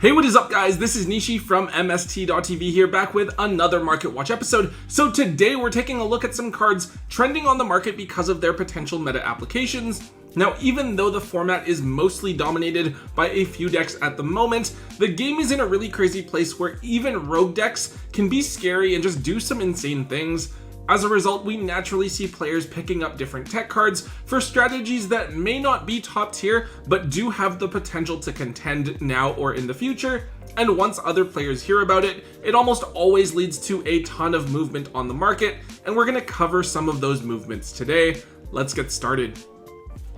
Hey, what is up guys? This is Nishi from MST.TV here, back with another Market Watch episode. So today we're taking a look at some cards trending on the market because of their potential meta applications. Now, even though the format is mostly dominated by a few decks at the moment, the game is in a really crazy place where even rogue decks can be scary and just do some insane things. As a result, we naturally see players picking up different tech cards for strategies that may not be top tier, but do have the potential to contend now or in the future. And once other players hear about it, it almost always leads to a ton of movement on the market, and we're gonna cover some of those movements today. Let's get started.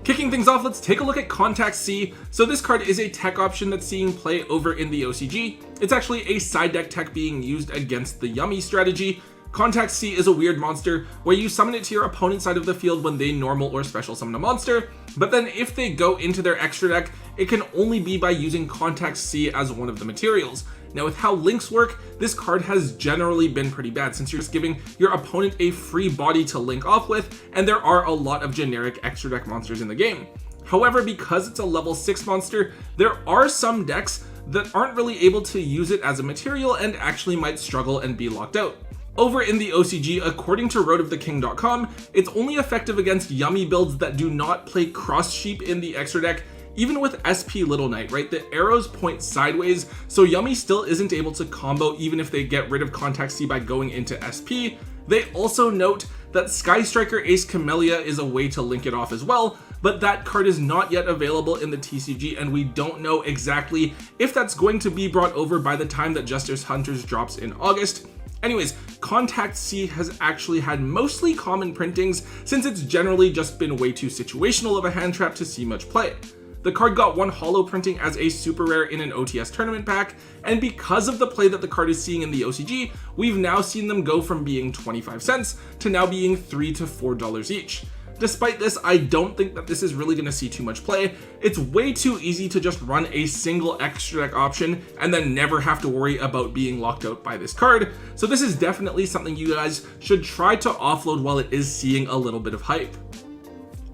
Kicking things off, let's take a look at Contact C. So this card is a tech option that's seeing play over in the OCG. It's actually a side deck tech being used against the Yummy strategy. Contact C is a weird monster where you summon it to your opponent's side of the field when they normal or special summon a monster, but then if they go into their extra deck, it can only be by using Contact C as one of the materials. Now, with how links work, this card has generally been pretty bad since you're just giving your opponent a free body to link off with, and there are a lot of generic extra deck monsters in the game. However, because it's a level 6 monster, there are some decks that aren't really able to use it as a material and actually might struggle and be locked out. Over in the OCG, according to roadoftheking.com, it's only effective against Yummy builds that do not play Cross Sheep in the extra deck, even with SP Little Knight, right? The arrows point sideways, so Yummy still isn't able to combo even if they get rid of Contact C by going into SP. They also note that Sky Striker Ace Camellia is a way to link it off as well, but that card is not yet available in the TCG, and we don't know exactly if that's going to be brought over by the time that Justice Hunters drops in August. Anyways, Contact C has actually had mostly common printings since it's generally just been way too situational of a hand trap to see much play. The card got one holo printing as a super rare in an OTS tournament pack, and because of the play that the card is seeing in the OCG, we've now seen them go from being 25 cents to now being $3 to $4 each. Despite this, I don't think that this is really going to see too much play. It's way too easy to just run a single extra deck option and then never have to worry about being locked out by this card. So this is definitely something you guys should try to offload while it is seeing a little bit of hype.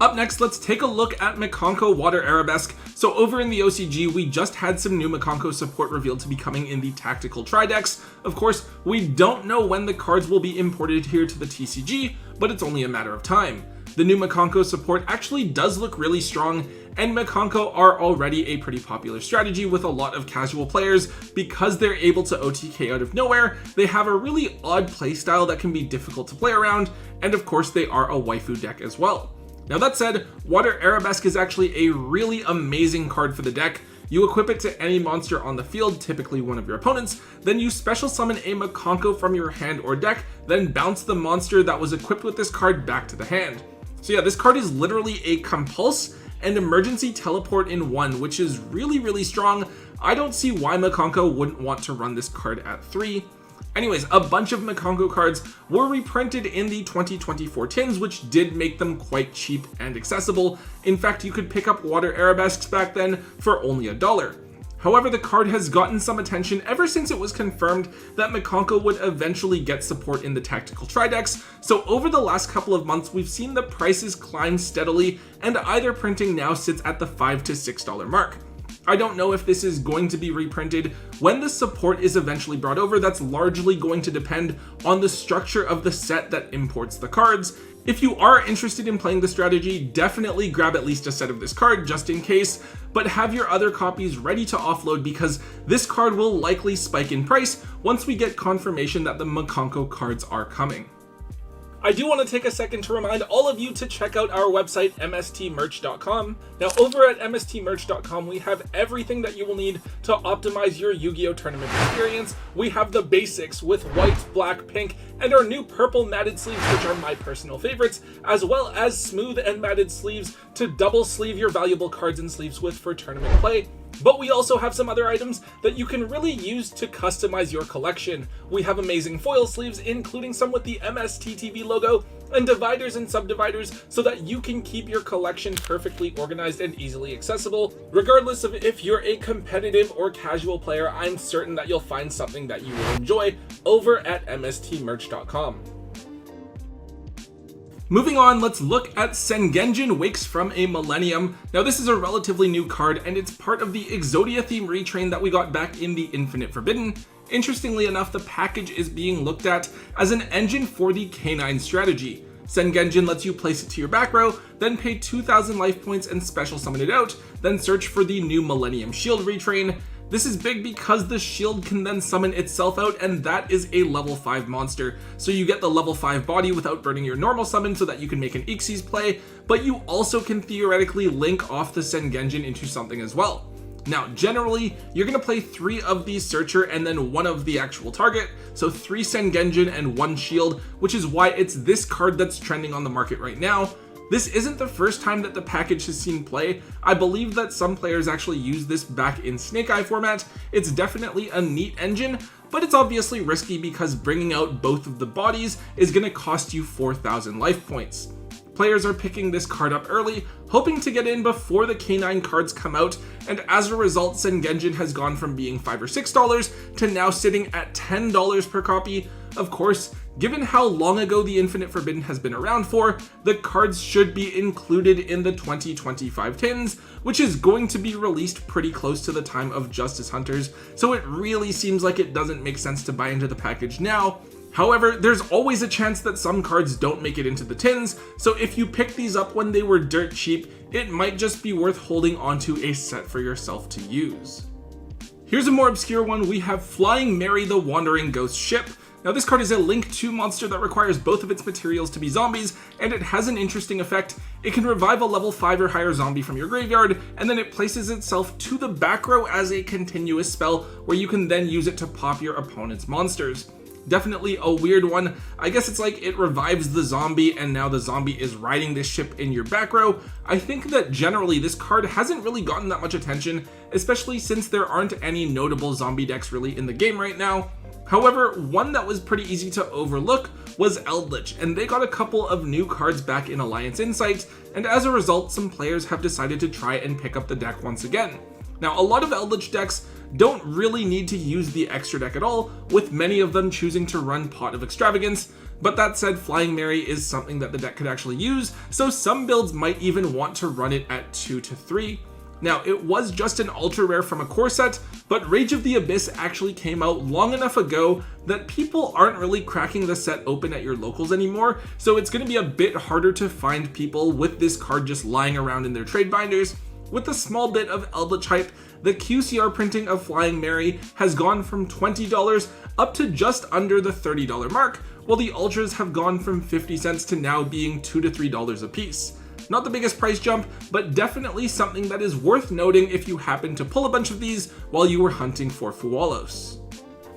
Up next, let's take a look at Makonko Water Arabesque. So over in the OCG, we just had some new Makonko support revealed to be coming in the Tactical Tri-decks. Of course, we don't know when the cards will be imported here to the TCG, but it's only a matter of time. The new Makonko support actually does look really strong, and Makonko are already a pretty popular strategy with a lot of casual players. Because they're able to OTK out of nowhere, they have a really odd playstyle that can be difficult to play around, and of course they are a waifu deck as well. Now that said, Water Arabesque is actually a really amazing card for the deck. You equip it to any monster on the field, typically one of your opponents, then you special summon a Makonko from your hand or deck, then bounce the monster that was equipped with this card back to the hand. So yeah, this card is literally a compulse and emergency teleport in one, which is really strong. I don't see why Makonko wouldn't want to run this card at 3. Anyways, a bunch of Makonko cards were reprinted in the 2024 tins, which did make them quite cheap and accessible. In fact, you could pick up Water Arabesques back then for only $1. However, the card has gotten some attention ever since it was confirmed that Makonko would eventually get support in the Tactical Tri-decks. So over the last couple of months, we've seen the prices climb steadily, and either printing now sits at the $5 to $6 mark. I don't know if this is going to be reprinted when the support is eventually brought over. That's largely going to depend on the structure of the set that imports the cards. If you are interested in playing the strategy, definitely grab at least a set of this card just in case, but have your other copies ready to offload because this card will likely spike in price once we get confirmation that the Makonko cards are coming. I do want to take a second to remind all of you to check out our website, MSTmerch.com. Now, over at MSTmerch.com, we have everything that you will need to optimize your Yu-Gi-Oh! Tournament experience. We have the basics with white, black, pink, and our new purple matted sleeves, which are my personal favorites, as well as smooth and matted sleeves to double sleeve your valuable cards and sleeves with for tournament play. But we also have some other items that you can really use to customize your collection. We have amazing foil sleeves, including some with the MST.TV logo, and dividers and subdividers so that you can keep your collection perfectly organized and easily accessible. Regardless of if you're a competitive or casual player, I'm certain that you'll find something that you will enjoy over at MSTmerch.com. Moving on, let's look at Senjin Wakes from a Millennium. Now this is a relatively new card and it's part of the Exodia theme retrain that we got back in the Infinite Forbidden. Interestingly enough, the package is being looked at as an engine for the K9 strategy. Senjin lets you place it to your back row, then pay 2,000 life points and special summon it out, then search for the new Millennium Shield retrain. This is big because the shield can then summon itself out, and that is a level 5 monster. So you get the level 5 body without burning your normal summon so that you can make an Ixies play, but you also can theoretically link off the Senjin into something as well. Now, generally, you're going to play 3 of these Searcher and then 1 of the actual target, so 3 Senjin and 1 shield, which is why it's this card that's trending on the market right now. This isn't the first time that the package has seen play. I believe that some players actually use this back in Snake Eye format. It's definitely a neat engine, but it's obviously risky because bringing out both of the bodies is going to cost you 4,000 life points. Players are picking this card up early, hoping to get in before the K9 cards come out, and as a result, Senjin has gone from being $5 or $6 to now sitting at $10 per copy. Of course, given how long ago the Infinite Forbidden has been around for, the cards should be included in the 2025 tins, which is going to be released pretty close to the time of Justice Hunters, so it really seems like it doesn't make sense to buy into the package now. However, there's always a chance that some cards don't make it into the tins, so if you pick these up when they were dirt cheap, it might just be worth holding onto a set for yourself to use. Here's a more obscure one. We have Flying Mary the Wandering Ghost Ship. Now this card is a Link 2 monster that requires both of its materials to be zombies, and it has an interesting effect. It can revive a level 5 or higher zombie from your graveyard, and then it places itself to the back row as a continuous spell where you can then use it to pop your opponent's monsters. Definitely a weird one. I guess it's like it revives the zombie and now the zombie is riding this ship in your back row. I think that generally this card hasn't really gotten that much attention, especially since there aren't any notable zombie decks really in the game right now. However, one that was pretty easy to overlook was Eldritch, and they got a couple of new cards back in Alliance Insight, and as a result, some players have decided to try and pick up the deck once again. Now, a lot of Eldritch decks don't really need to use the extra deck at all, with many of them choosing to run Pot of Extravagance, but that said, Flying Mary is something that the deck could actually use, so some builds might even want to run it at 2 to 3. Now, it was just an ultra rare from a core set, but Rage of the Abyss actually came out long enough ago that people aren't really cracking the set open at your locals anymore, so it's going to be a bit harder to find people with this card just lying around in their trade binders. With a small bit of Eldritch hype, the QCR printing of Flying Mary has gone from $20 up to just under the $30 mark, while the Ultras have gone from 50 cents to now being $2 to $3 a piece. Not the biggest price jump, but definitely something that is worth noting if you happen to pull a bunch of these while you were hunting for Fualos.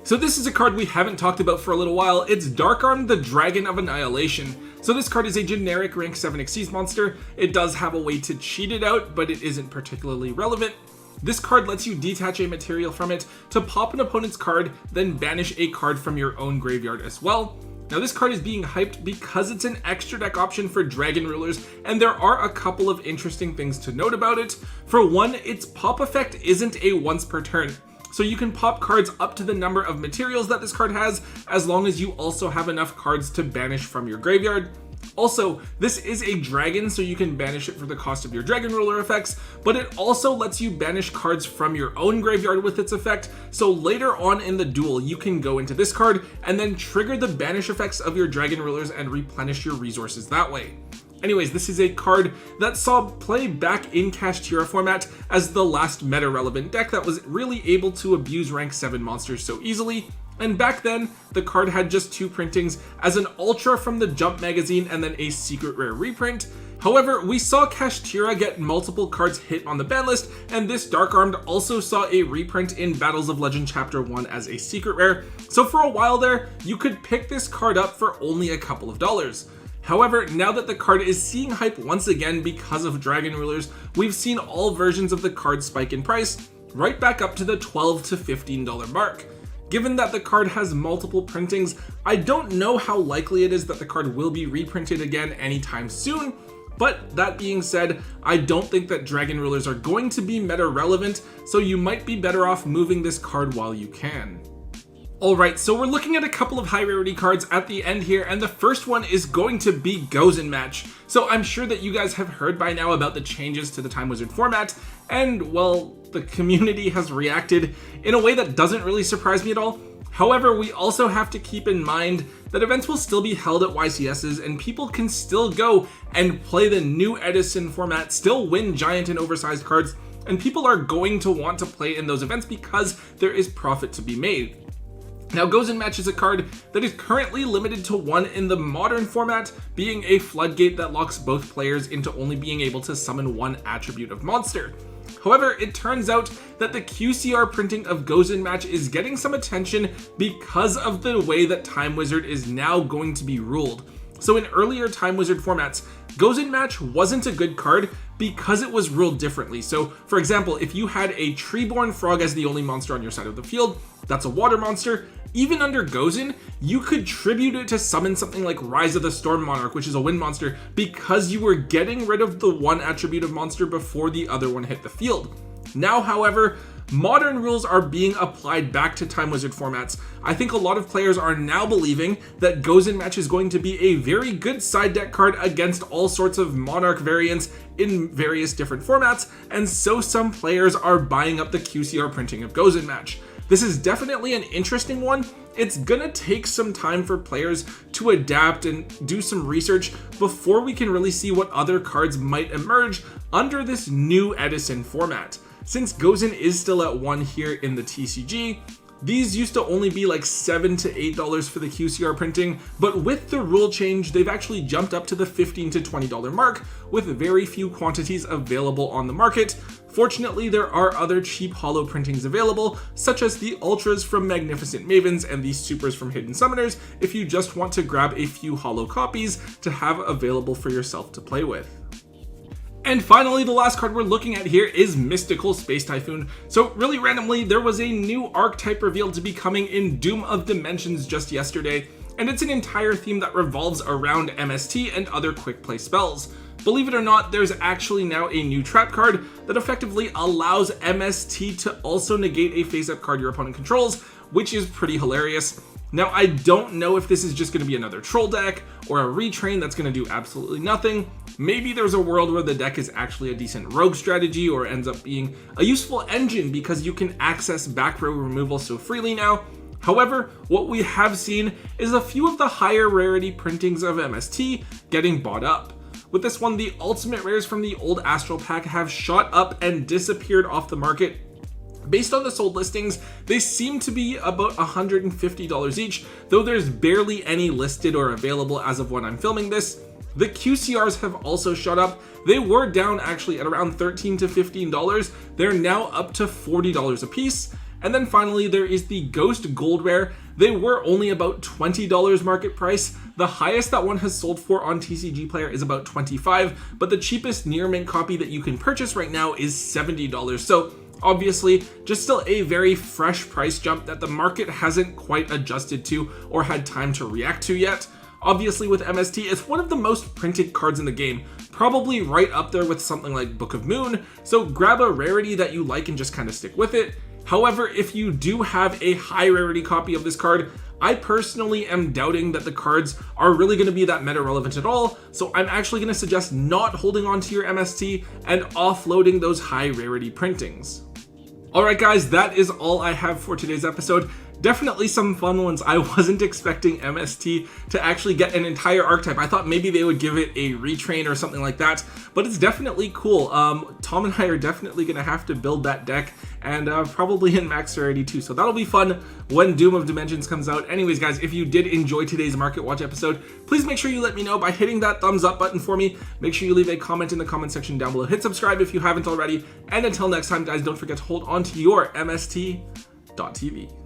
So this is a card we haven't talked about for a little while. It's Darkarm the Dragon of Annihilation. So this card is a generic rank 7 Xyz monster. It does have a way to cheat it out, but it isn't particularly relevant. This card lets you detach a material from it to pop an opponent's card, then banish a card from your own graveyard as well. Now this card is being hyped because it's an extra deck option for Dragon Rulers, and there are a couple of interesting things to note about it. For one, its pop effect isn't a once per turn. So you can pop cards up to the number of materials that this card has, as long as you also have enough cards to banish from your graveyard. Also, this is a dragon, so you can banish it for the cost of your Dragon Ruler effects, but it also lets you banish cards from your own graveyard with its effect, so later on in the duel, you can go into this card and then trigger the banish effects of your Dragon Rulers and replenish your resources that way. Anyways, this is a card that saw play back in Kashtira format as the last meta-relevant deck that was really able to abuse rank 7 monsters so easily. And back then, the card had just 2 printings as an Ultra from the Jump magazine and then a secret rare reprint. However, we saw Kashtira get multiple cards hit on the ban list, and this Darkarmed also saw a reprint in Battles of Legend Chapter 1 as a secret rare. So for a while there, you could pick this card up for only a couple of dollars. However, now that the card is seeing hype once again because of Dragon Rulers, we've seen all versions of the card spike in price, right back up to the $12 to $15 mark. Given that the card has multiple printings, I don't know how likely it is that the card will be reprinted again anytime soon, but that being said, I don't think that Dragon Rulers are going to be meta relevant, so you might be better off moving this card while you can. Alright, so we're looking at a couple of high rarity cards at the end here, and the first one is going to be Gozen Match. So I'm sure that you guys have heard by now about the changes to the Time Wizard format, and well, the community has reacted in a way that doesn't really surprise me at all. However, we also have to keep in mind that events will still be held at YCSs and people can still go and play the new Edison format, still win giant and oversized cards, and people are going to want to play in those events because there is profit to be made. Now, Gozen Match is a card that is currently limited to one in the modern format, being a floodgate that locks both players into only being able to summon one attribute of monster. However, it turns out that the QCR printing of Gozen Match is getting some attention because of the way that Time Wizard is now going to be ruled. So in earlier Time Wizard formats, Gozen Match wasn't a good card because it was ruled differently. So for example, if you had a Treeborn Frog as the only monster on your side of the field, that's a water monster. Even under Gozen, you could tribute it to summon something like Rise of the Storm Monarch, which is a wind monster, because you were getting rid of the one attribute of monster before the other one hit the field. Now, however, modern rules are being applied back to Time Wizard formats. I think a lot of players are now believing that Gozen Match is going to be a very good side deck card against all sorts of Monarch variants in various different formats, and so some players are buying up the QCR printing of Gozen Match. This is definitely an interesting one. It's gonna take some time for players to adapt and do some research before we can really see what other cards might emerge under this new Edison format. Since Gozen is still at 1 here in the TCG, these used to only be like $7 to $8 for the QCR printing, but with the rule change, they've actually jumped up to the $15 to $20 mark with very few quantities available on the market. Fortunately, there are other cheap holo printings available, such as the Ultras from Magnificent Mavens and the Supers from Hidden Summoners, if you just want to grab a few holo copies to have available for yourself to play with. And finally, the last card we're looking at here is Mystical Space Typhoon. So really randomly, there was a new archetype revealed to be coming in Doom of Dimensions just yesterday, and it's an entire theme that revolves around MST and other quick play spells. Believe it or not, there's actually now a new trap card that effectively allows MST to also negate a face-up card your opponent controls, which is pretty hilarious. Now, I don't know if this is just going to be another troll deck or a retrain that's going to do absolutely nothing. Maybe there's a world where the deck is actually a decent rogue strategy or ends up being a useful engine because you can access back row removal so freely now. However, what we have seen is a few of the higher rarity printings of MST getting bought up. With this one, the ultimate rares from the old Astral pack have shot up and disappeared off the market. Based on the sold listings, they seem to be about $150 each, though there's barely any listed or available as of when I'm filming this. The QCRs have also shot up. They were down actually at around $13 to $15. They're now up to $40 a piece. And then finally, there is the Ghost Gold Rare. They were only about $20 market price. The highest that one has sold for on TCG Player is about $25, but the cheapest near mint copy that you can purchase right now is $70. So obviously, just still a very fresh price jump that the market hasn't quite adjusted to or had time to react to yet. Obviously, with MST, it's one of the most printed cards in the game, probably right up there with something like Book of Moon, so grab a rarity that you like and just kind of stick with it. However, if you do have a high rarity copy of this card, I personally am doubting that the cards are really going to be that meta relevant at all, so I'm actually going to suggest not holding on to your MST and offloading those high rarity printings. Alright guys, that is all I have for today's episode. Definitely some fun ones. I wasn't expecting MST to actually get an entire archetype. I thought maybe they would give it a retrain or something like that, but it's definitely cool. Tom and I are definitely going to have to build that deck, and probably in max rarity too, so that'll be fun when Doom of Dimensions comes out. Anyways guys, if you did enjoy today's Market Watch episode, please make sure you let me know by hitting that thumbs up button for me. Make sure you leave a comment in the comment section down below. Hit subscribe if you haven't already, and until next time guys, don't forget to hold on to your MST.TV.